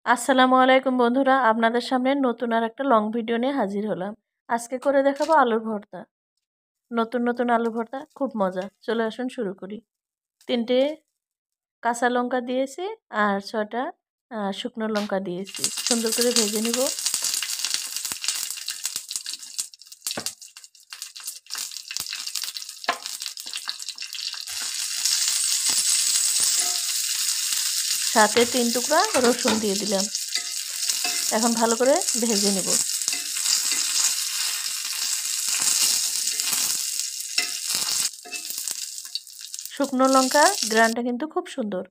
আসসালামু আলাইকুম বন্ধুরা, আপনাদের সামনে নতুন আর একটা লং ভিডিও নিয়ে হাজির হলাম। আজকে করে দেখাবো আলুর ভর্তা। নতুন নতুন আলু ভর্তা খুব মজা। চলে আসুন শুরু করি। 3টে কাঁচা লঙ্কা দিয়েছি আর 6টা শুকনো লঙ্কা দিয়েছি। সুন্দর করে ভেজে নিব। সাথে 3 টুকরা রসুন দিয়ে দিলাম। এখন ভালো করে ভেজে নিব। শুকনো লঙ্কার গ্রানটা কিন্তু খুব সুন্দর।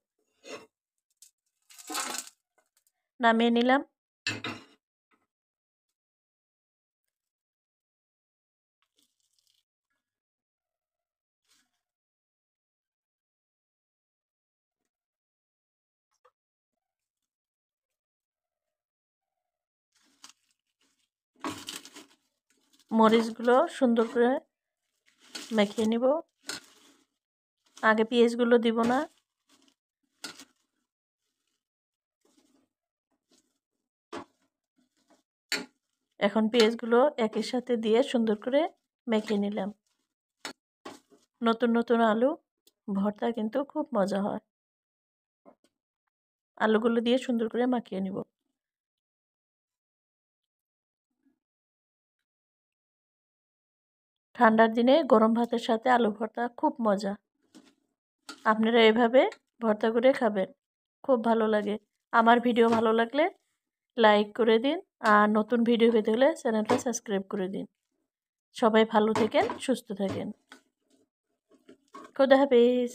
নামিয়ে নিলাম। মরিচগুলো সুন্দর করে মেখে নিব। আগে পেঁয়াজগুলো দিব না। এখন পেঁয়াজগুলো একই সাথে দিয়ে সুন্দর করে মেখে নিলাম। নতুন নতুন আলু ভর্তা কিন্তু খুব মজা হয়। আলুগুলো দিয়ে সুন্দর করে মাখিয়ে নিব। ঠান্ডার দিনে গরম ভাতের সাথে আলু ভর্তা খুব মজা। আপনারা এভাবে ভর্তা করে খাবেন, খুব ভালো লাগে। আমার ভিডিও ভালো লাগলে লাইক করে দিন, আর নতুন ভিডিও পেতে হলে চ্যানেলটা সাবস্ক্রাইব করে দিন। সবাই ভালো থাকেন, সুস্থ থাকেন। খোদা হাফেজ।